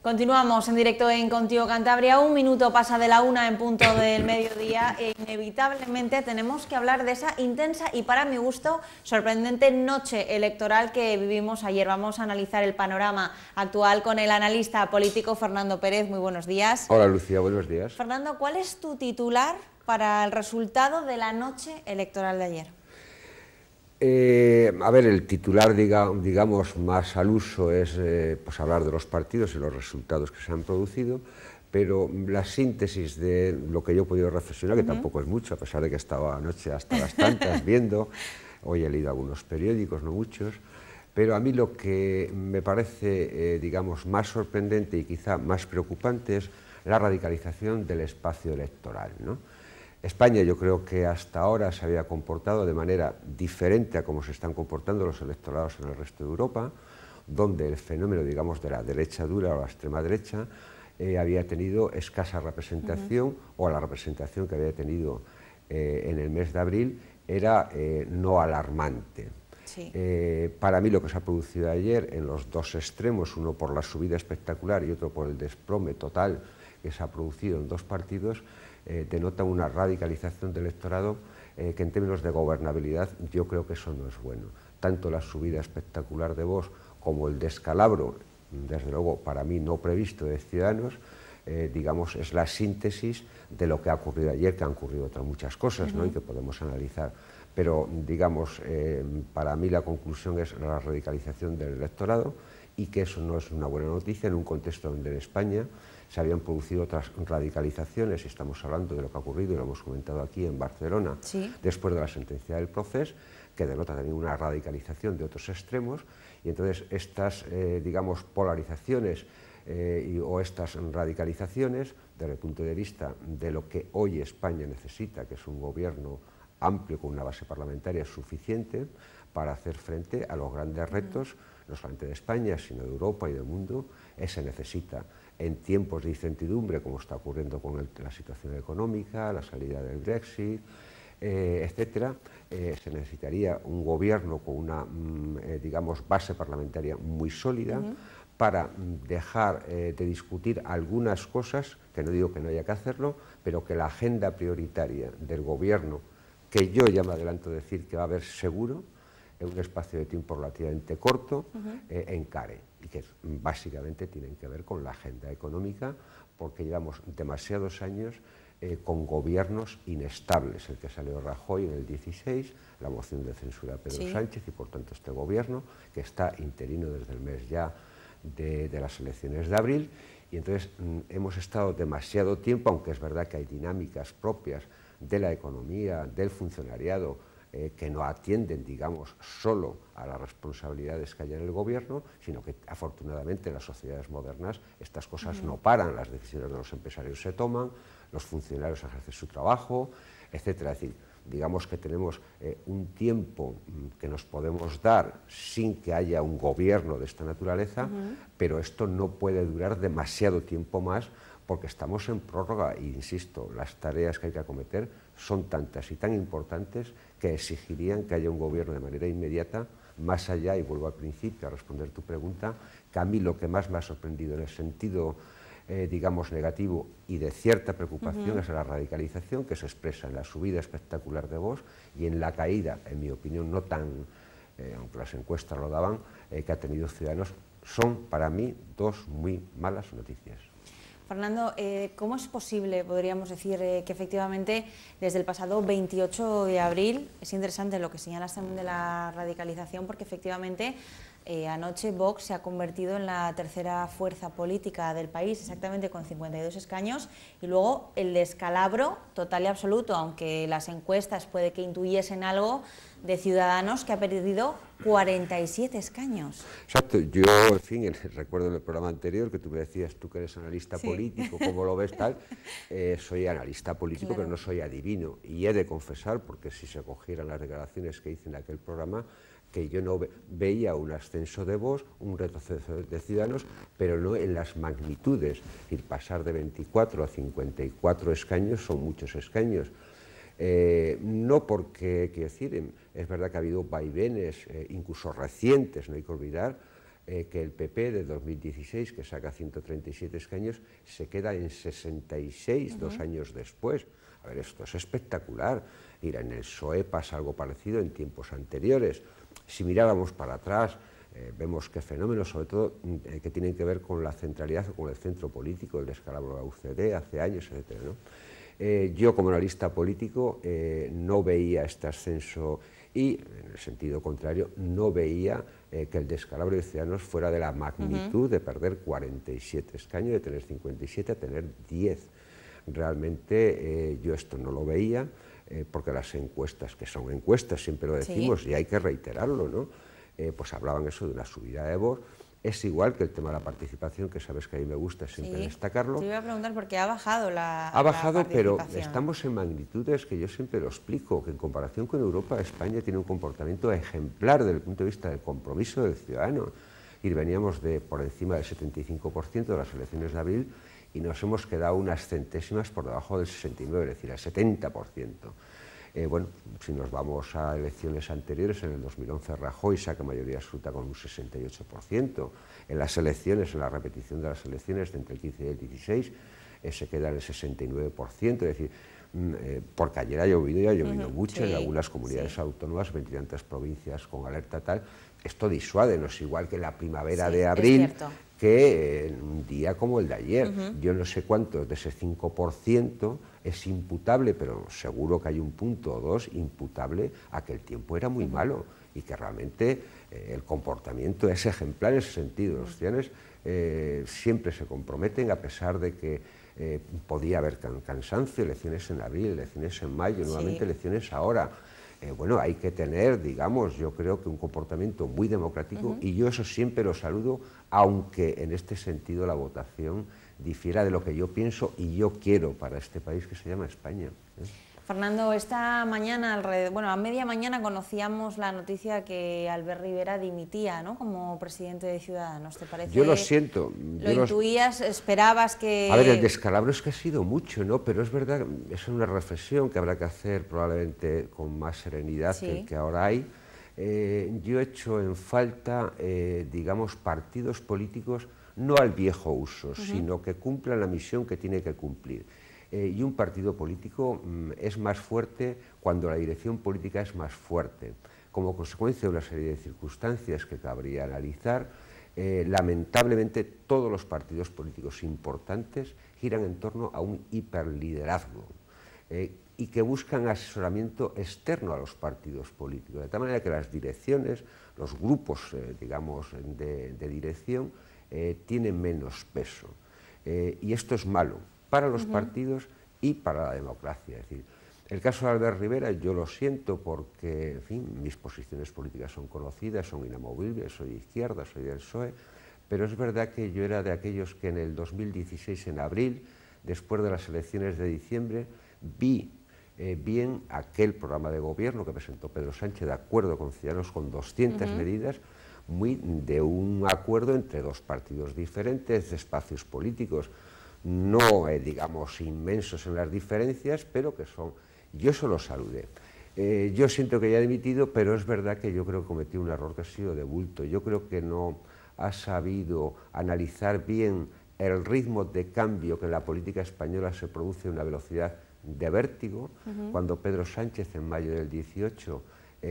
Continuamos en directo en Contigo Cantabria. Un minuto pasa de la 1 en punto del mediodía e inevitablemente tenemos que hablar de esa intensa y, para mi gusto, sorprendente noche electoral que vivimos ayer. Vamos a analizar el panorama actual con el analista político Fernando Pérez. Muy buenos días. Hola Lucía, buenos días. Fernando, ¿cuál es tu titular para el resultado de la noche electoral de ayer? A ver, el titular, digamos, más al uso es pues hablar de los partidos y los resultados que se han producido, pero la síntesis de lo que yo he podido reflexionar, que tampoco es mucho, a pesar de que estaba anoche hasta las tantas viendo, hoy he leído algunos periódicos, no muchos, pero a mí lo que me parece, digamos, más sorprendente y quizá más preocupante es la radicalización del espacio electoral, ¿no? España, yo creo que hasta ahora se había comportado de manera diferente a cómo se están comportando los electorados en el resto de Europa, donde el fenómeno, digamos, de la derecha dura o la extrema derecha había tenido escasa representación, o la representación que había tenido en el mes de abril era no alarmante. Sí. Para mí lo que se ha producido ayer en los dos extremos, uno por la subida espectacular y otro por el desplome total que se ha producido en dos partidos, denota una radicalización del electorado que en términos de gobernabilidad yo creo que eso no es bueno. Tanto la subida espectacular de Vox como el descalabro, desde luego para mí no previsto de Ciudadanos, digamos, es la síntesis de lo que ha ocurrido ayer, que han ocurrido otras muchas cosas, ¿no? Y que podemos analizar. Pero, digamos, para mí la conclusión es la radicalización del electorado y que eso no es una buena noticia en un contexto donde en España se habían producido otras radicalizaciones, y estamos hablando de lo que ha ocurrido, y lo hemos comentado aquí en Barcelona, sí, después de la sentencia del Procés, que denota también una radicalización de otros extremos, y entonces estas, digamos, polarizaciones o estas radicalizaciones, desde el punto de vista de lo que hoy España necesita, que es un gobierno amplio con una base parlamentaria suficiente para hacer frente a los grandes retos, no solamente de España, sino de Europa y del mundo, se necesita. En tiempos de incertidumbre, como está ocurriendo con la situación económica, la salida del Brexit, etcétera, se necesitaría un gobierno con una, digamos, base parlamentaria muy sólida para dejar de discutir algunas cosas, que no digo que no haya que hacerlo, pero que la agenda prioritaria del gobierno, que yo ya me adelanto a decir que va a haber seguro, en un espacio de tiempo relativamente corto, encare, y que básicamente tienen que ver con la agenda económica, porque llevamos demasiados años con gobiernos inestables, el que salió Rajoy en el 16, la moción de censura a Pedro Sánchez, y por tanto este gobierno, que está interino desde el mes ya de las elecciones de abril, y entonces hemos estado demasiado tiempo, aunque es verdad que hay dinámicas propias de la economía, del funcionariado, que no atienden, digamos, solo a las responsabilidades que hay en el gobierno, sino que afortunadamente en las sociedades modernas estas cosas no paran, las decisiones de los empresarios se toman, los funcionarios ejercen su trabajo, etcétera. Es decir, digamos que tenemos un tiempo que nos podemos dar sin que haya un gobierno de esta naturaleza, pero esto no puede durar demasiado tiempo más, porque estamos en prórroga e, insisto, las tareas que hay que acometer son tantas y tan importantes que exigirían que haya un gobierno de manera inmediata, más allá, y vuelvo al principio a responder tu pregunta, que a mí lo que más me ha sorprendido en el sentido, digamos, negativo y de cierta preocupación es la radicalización que se expresa en la subida espectacular de Vox y en la caída, en mi opinión, no tan, aunque las encuestas lo daban, que ha tenido Ciudadanos. Son para mí dos muy malas noticias. Fernando, ¿cómo es posible, podríamos decir, que efectivamente desde el pasado 28 de abril, es interesante lo que señalas también de la radicalización, porque efectivamente anoche Vox se ha convertido en la tercera fuerza política del país, exactamente con 52 escaños, y luego el descalabro total y absoluto, aunque las encuestas puede que intuyesen algo, de Ciudadanos, que ha perdido 47 escaños. Exacto, yo, en fin, recuerdo en el programa anterior que tú me decías, tú que eres analista político, ¿cómo lo ves tal? Soy analista político, pero no soy adivino, y he de confesar, porque si se cogieran las declaraciones que hice en aquel programa, que yo no veía un ascenso de Vox, un retroceso de Ciudadanos, pero no en las magnitudes. Es decir, pasar de 24 a 54 escaños son muchos escaños. No porque, quiero decir, es verdad que ha habido vaivenes, incluso recientes, no hay que olvidar, que el PP de 2016, que saca 137 escaños, se queda en 66 2 años después. A ver, esto es espectacular. Mira, en el PSOE pasa algo parecido en tiempos anteriores. Si miráramos para atrás, vemos que fenómenos, sobre todo, que tienen que ver con la centralidad o con el centro político, el descalabro de la UCD hace años, etc., ¿no? Yo, como analista político, no veía este ascenso y, en el sentido contrario, no veía que el descalabro de Ciudadanos fuera de la magnitud de perder 47 escaños, de tener 57 a tener 10. Realmente yo esto no lo veía, porque las encuestas, que son encuestas, siempre lo decimos, y hay que reiterarlo, ¿no? Pues hablaban eso de una subida de voz. Es igual que el tema de la participación, que sabes que a mí me gusta siempre destacarlo. Te iba a preguntar porque ha bajado Ha bajado, pero participación. estamos en magnitudes que yo siempre lo explico, que en comparación con Europa, España tiene un comportamiento ejemplar desde el punto de vista del compromiso del ciudadano. Y veníamos de por encima del 75% de las elecciones de abril y nos hemos quedado unas centésimas por debajo del 69%, es decir, al 70%. Bueno, si nos vamos a elecciones anteriores, en el 2011 Rajoy saca mayoría absoluta con un 68%, en las elecciones, en la repetición de las elecciones de entre el 15 y el 16, se queda en el 69%, es decir, porque ayer ha llovido y ha llovido mucho en algunas comunidades autónomas, 20 y tantas provincias con alerta tal. Esto disuade, no es igual que la primavera de abril, que en un día como el de ayer. Yo no sé cuánto de ese 5% es imputable, pero seguro que hay un punto o dos imputable a que el tiempo era muy malo y que realmente el comportamiento es ejemplar en ese sentido. Los ciudadanos siempre se comprometen, a pesar de que podía haber cansancio, elecciones en abril, elecciones en mayo, nuevamente elecciones ahora. Bueno, hay que tener, digamos, yo creo que un comportamiento muy democrático y yo eso siempre lo saludo, aunque en este sentido la votación difiera de lo que yo pienso y yo quiero para este país que se llama España. Fernando, esta mañana, a media mañana conocíamos la noticia que Albert Rivera dimitía, ¿no?, como presidente de Ciudadanos. ¿Te parece? Yo lo siento. ¿Lo intuías? ¿Esperabas que...? A ver, el descalabro es que ha sido mucho, ¿no? Pero es verdad, es una reflexión que habrá que hacer probablemente con más serenidad que ahora hay. Yo he hecho en falta, digamos, partidos políticos no al viejo uso, sino que cumplan la misión que tiene que cumplir. Y un partido político es más fuerte cuando la dirección política es más fuerte. Como consecuencia de una serie de circunstancias que cabría analizar, lamentablemente todos los partidos políticos importantes giran en torno a un hiperliderazgo y que buscan asesoramiento externo a los partidos políticos, de tal manera que las direcciones, los grupos, digamos, de dirección, tienen menos peso. Y esto es malo para los partidos y para la democracia. Es decir, el caso de Albert Rivera, yo lo siento porque, en fin, mis posiciones políticas son conocidas, son inamovibles, soy de izquierda, soy del PSOE, pero es verdad que yo era de aquellos que en el 2016, en abril, después de las elecciones de diciembre, vi bien aquel programa de gobierno que presentó Pedro Sánchez, de acuerdo con Ciudadanos, con 200 medidas, muy de un acuerdo entre dos partidos diferentes, de espacios políticos, no, digamos, inmensos en las diferencias, pero que son... Yo eso lo saludé. Yo siento que ya he dimitido, pero es verdad que yo creo que cometí un error que ha sido de bulto. Yo creo que no ha sabido analizar bien el ritmo de cambio que en la política española se produce a una velocidad de vértigo. Cuando Pedro Sánchez, en mayo del 18,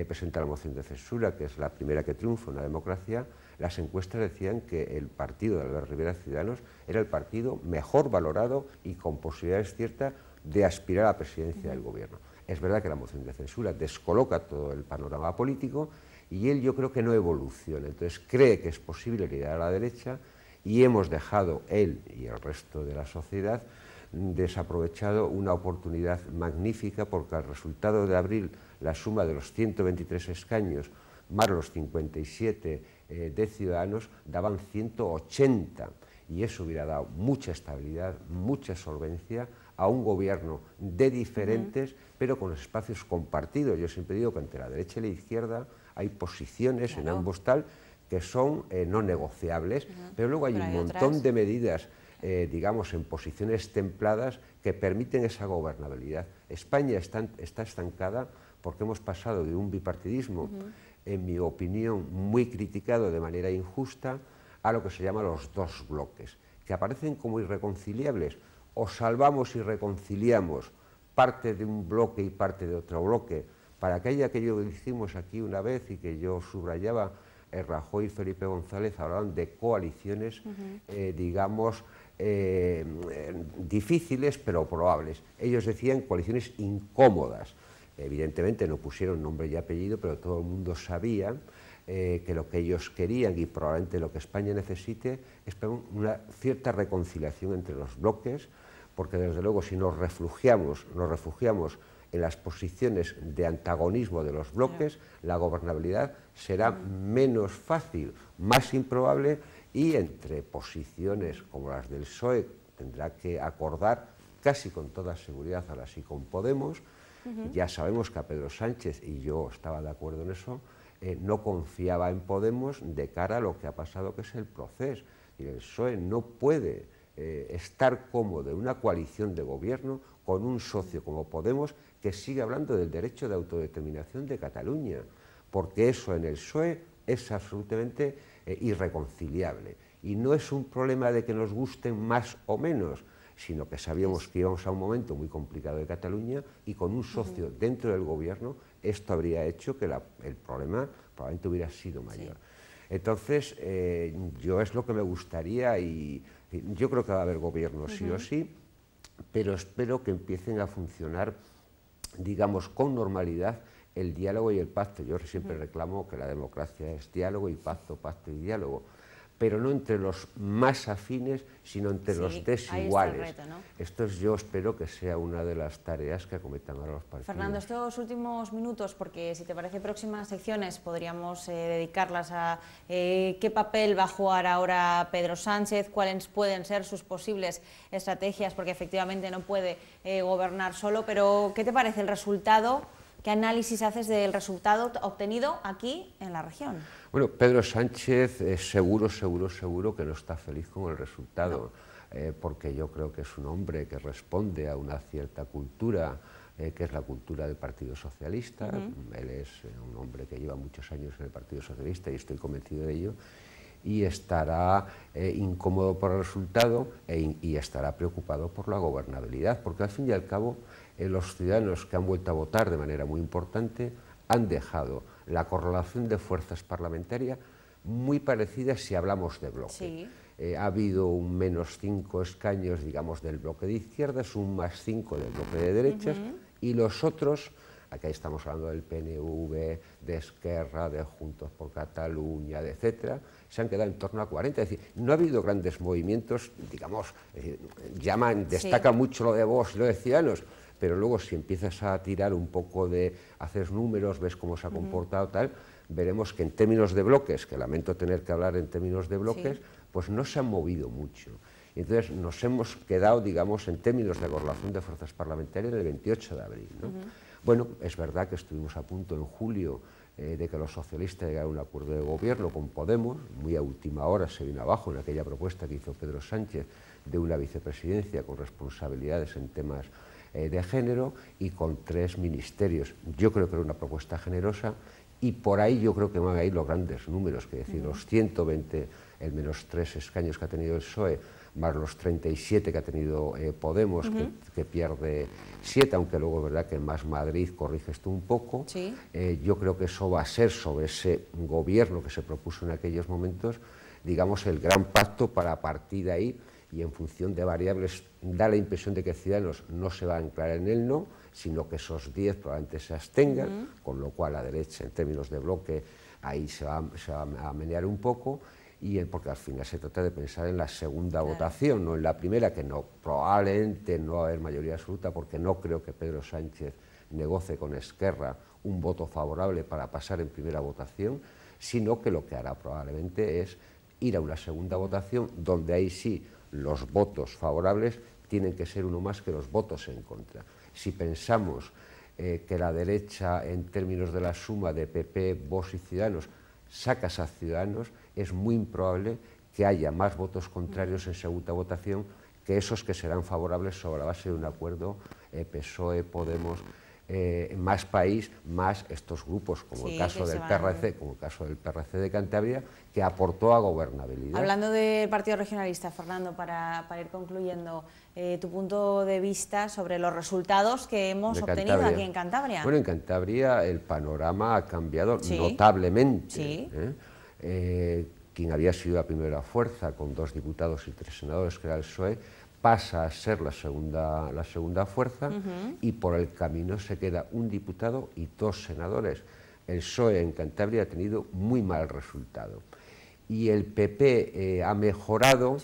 presenta la moción de censura, que es la primera que triunfa en la democracia, las encuestas decían que el partido de Albert Rivera, Ciudadanos, era el partido mejor valorado y con posibilidades ciertas de aspirar a la presidencia del gobierno. Es verdad que la moción de censura descoloca todo el panorama político y él, yo creo que no evoluciona, entonces cree que es posible liderar a la derecha y hemos dejado, él y el resto de la sociedad, desaprovechado una oportunidad magnífica, porque al resultado de abril, la suma de los 123 escaños más los 57 de Ciudadanos daban 180, y eso hubiera dado mucha estabilidad, mucha solvencia a un gobierno de diferentes, pero con espacios compartidos. Yo siempre digo que entre la derecha y la izquierda hay posiciones en ambos tal que son no negociables, pero luego hay un montón de medidas, digamos, en posiciones templadas que permiten esa gobernabilidad. España está estancada porque hemos pasado de un bipartidismo en mi opinión, muy criticado de manera injusta a lo que se llama los dos bloques, que aparecen como irreconciliables. O salvamos y reconciliamos parte de un bloque y parte de otro bloque, para que haya aquello que hicimos aquí una vez y que yo subrayaba, Rajoy y Felipe González hablaban de coaliciones, digamos, difíciles pero probables. Ellos decían coaliciones incómodas. Evidentemente no pusieron nombre y apellido, pero todo el mundo sabía que lo que ellos querían y probablemente lo que España necesite es una cierta reconciliación entre los bloques, porque desde luego si nos refugiamos en las posiciones de antagonismo de los bloques, la gobernabilidad será menos fácil, más improbable, y entre posiciones como las del PSOE tendrá que acordar casi con toda seguridad, ahora sí con Podemos. Ya sabemos que a Pedro Sánchez, y yo estaba de acuerdo en eso, no confiaba en Podemos de cara a lo que ha pasado, que es el proceso. Y el PSOE no puede estar cómodo en una coalición de gobierno con un socio como Podemos que sigue hablando del derecho de autodeterminación de Cataluña, porque eso en el PSOE es absolutamente irreconciliable. Y no es un problema de que nos gusten más o menos, sino que sabíamos que íbamos a un momento muy complicado de Cataluña y con un socio dentro del gobierno esto habría hecho que el problema probablemente hubiera sido mayor. Entonces, yo es lo que me gustaría y yo creo que va a haber gobierno sí o sí, pero espero que empiecen a funcionar, digamos, con normalidad el diálogo y el pacto. Yo siempre reclamo que la democracia es diálogo y pacto, pacto y diálogo, pero no entre los más afines, sino entre los desiguales. Ahí está el reto, ¿no? Esto yo espero que sea una de las tareas que acometan ahora los partidos. Fernando, estos últimos minutos, porque si te parece próximas secciones podríamos dedicarlas a qué papel va a jugar ahora Pedro Sánchez, cuáles pueden ser sus posibles estrategias, porque efectivamente no puede gobernar solo, pero ¿qué te parece el resultado? ¿Qué análisis haces del resultado obtenido aquí en la región? Bueno, Pedro Sánchez seguro que no está feliz con el resultado, porque yo creo que es un hombre que responde a una cierta cultura, que es la cultura del Partido Socialista. Él es un hombre que lleva muchos años en el Partido Socialista y estoy convencido de ello, y estará incómodo por el resultado y estará preocupado por la gobernabilidad, porque al fin y al cabo los ciudadanos que han vuelto a votar de manera muy importante han dejado la correlación de fuerzas parlamentarias muy parecida si hablamos de bloque. Ha habido un -5 escaños, digamos, del bloque de izquierdas, un +5 del bloque de derechas, y los otros, aquí estamos hablando del PNV, de Esquerra, de Juntos por Cataluña, etcétera, se han quedado en torno a 40. Es decir, no ha habido grandes movimientos, digamos, destaca mucho lo de Vox y lo de Ciudadanos, pero luego si empiezas a tirar un poco de hacer números, ves cómo se ha comportado tal, veremos que en términos de bloques, que lamento tener que hablar en términos de bloques, pues no se han movido mucho. Y entonces nos hemos quedado, digamos, en términos de correlación de fuerzas parlamentarias el 28 de abril, ¿no? Bueno, es verdad que estuvimos a punto en julio de que los socialistas llegaran a un acuerdo de gobierno con Podemos, muy a última hora se vino abajo en aquella propuesta que hizo Pedro Sánchez de una vicepresidencia con responsabilidades en temas de género y con 3 ministerios. Yo creo que era una propuesta generosa y por ahí yo creo que van a ir los grandes números, que decir, los 120, el -3 escaños que ha tenido el PSOE, más los 37 que ha tenido Podemos, que pierde 7, aunque luego es verdad que en Más Madrid corrige esto un poco. Yo creo que eso va a ser sobre ese gobierno que se propuso en aquellos momentos, digamos, el gran pacto para partir de ahí, y en función de variables da la impresión de que Ciudadanos no se va a anclar en el no, sino que esos 10 probablemente se abstengan, con lo cual la derecha en términos de bloque ahí se va a menear un poco, porque al final se trata de pensar en la segunda votación, no en la primera, que no, probablemente no va a haber mayoría absoluta, porque no creo que Pedro Sánchez negocie con Esquerra un voto favorable para pasar en primera votación, sino que lo que hará probablemente es ir a una segunda votación, donde ahí sí los votos favorables tienen que ser uno más que los votos en contra. Si pensamos que la derecha, en términos de la suma de PP, Vox y Ciudadanos, sacas a Ciudadanos, es muy improbable que haya más votos contrarios en segunda votación que esos que serán favorables sobre la base de un acuerdo PSOE, Podemos más país, más estos grupos, como el caso del PRC, como el caso del PRC de Cantabria, que aportó a gobernabilidad. Hablando del Partido Regionalista, Fernando, para ir concluyendo, tu punto de vista sobre los resultados que hemos obtenido aquí en Cantabria. Bueno, en Cantabria el panorama ha cambiado notablemente. Sí. Quien había sido la primera fuerza, con 2 diputados y 3 senadores, que era el PSOE, pasa a ser la segunda fuerza, y por el camino se queda un diputado y 2 senadores. El PSOE en Cantabria ha tenido muy mal resultado. Y el PP ha mejorado,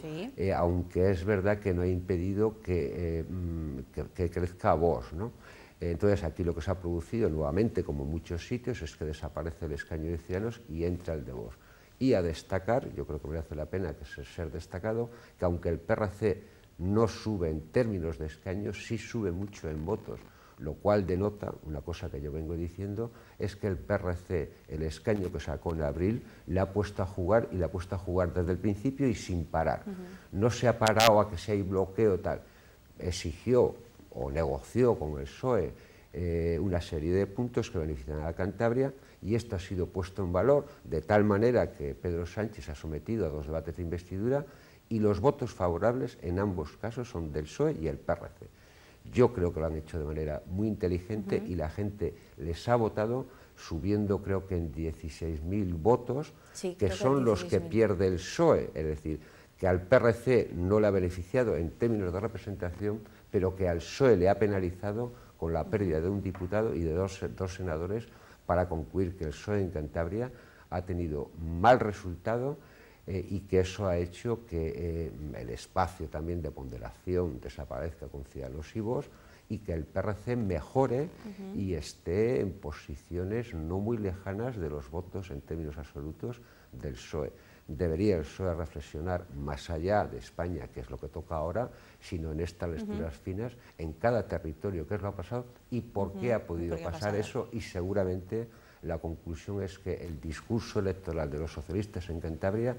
aunque es verdad que no ha impedido que crezca Vox, ¿no? Entonces aquí lo que se ha producido nuevamente, como en muchos sitios, es que desaparece el escaño de Ciudadanos y entra el de Vox. Y a destacar, yo creo que merece la pena ser destacado, que aunque el PRC no sube en términos de escaños, sí sube mucho en votos, lo cual denota, una cosa que yo vengo diciendo, es que el PRC, el escaño que sacó en abril, le ha puesto a jugar, y le ha puesto a jugar desde el principio y sin parar. No se ha parado a que si hay bloqueo tal, exigió o negoció con el PSOE una serie de puntos que benefician a la Cantabria, y esto ha sido puesto en valor de tal manera que Pedro Sánchez ha sometido a 2 debates de investidura, y los votos favorables en ambos casos son del PSOE y el PRC. Yo creo que lo han hecho de manera muy inteligente, y la gente les ha votado subiendo, creo que en 16.000 votos, que son los que pierde el PSOE, es decir, que al PRC no le ha beneficiado en términos de representación, pero que al PSOE le ha penalizado con la pérdida de un diputado y de dos senadores, para concluir que el PSOE en Cantabria ha tenido mal resultado, y que eso ha hecho que el espacio también de ponderación desaparezca con Ciudadanos y Vox, y que el PRC mejore y esté en posiciones no muy lejanas de los votos en términos absolutos del PSOE. Debería el PSOE reflexionar más allá de España, que es lo que toca ahora, sino en estas lecturas finas, en cada territorio, qué es lo que ha pasado y por qué ha podido pasar eso, y seguramente la conclusión es que el discurso electoral de los socialistas en Cantabria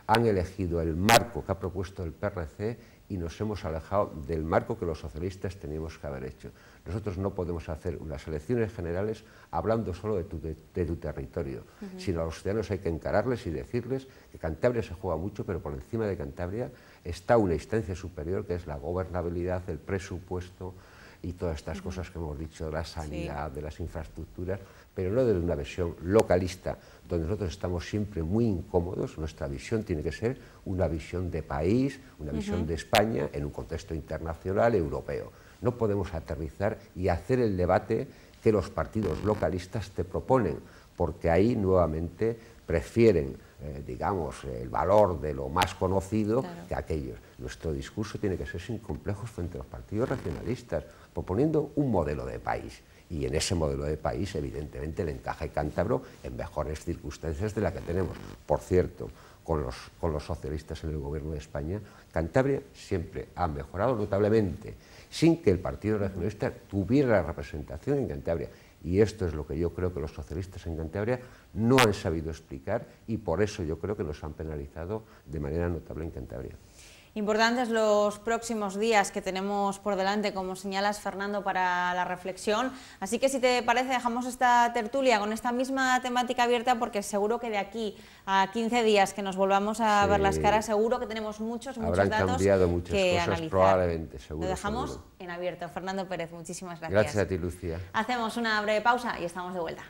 han elegido el marco que ha propuesto el PRC, y nos hemos alejado del marco que los socialistas teníamos que haber hecho. Nosotros no podemos hacer unas elecciones generales hablando solo de tu territorio, sino a los ciudadanos hay que encararles y decirles que Cantabria se juega mucho, pero por encima de Cantabria está una instancia superior, que es la gobernabilidad, el presupuesto y todas estas cosas que hemos dicho, de la sanidad, de las infraestructuras, pero no desde una visión localista, donde nosotros estamos siempre muy incómodos. Nuestra visión tiene que ser una visión de país, una visión de España en un contexto internacional, europeo. No podemos aterrizar y hacer el debate que los partidos localistas te proponen, porque ahí nuevamente prefieren, digamos, el valor de lo más conocido que aquellos. Nuestro discurso tiene que ser sin complejos frente a los partidos regionalistas, proponiendo un modelo de país. Y en ese modelo de país, evidentemente, el encaje cántabro en mejores circunstancias de la que tenemos. Por cierto, con los socialistas en el gobierno de España, Cantabria siempre ha mejorado notablemente, sin que el Partido Regionalista tuviera la representación en Cantabria. Y esto es lo que yo creo que los socialistas en Cantabria no han sabido explicar, y por eso yo creo que nos han penalizado de manera notable en Cantabria. Importantes los próximos días que tenemos por delante, como señalas, Fernando, para la reflexión. Así que, si te parece, dejamos esta tertulia con esta misma temática abierta, porque seguro que de aquí a 15 días que nos volvamos a ver las caras, seguro que tenemos muchos datos cambiado muchas que cosas, analizar. Probablemente, seguro. Lo dejamos seguro. En abierto. Fernando Pérez, muchísimas gracias. Gracias a ti, Lucía. Hacemos una breve pausa y estamos de vuelta.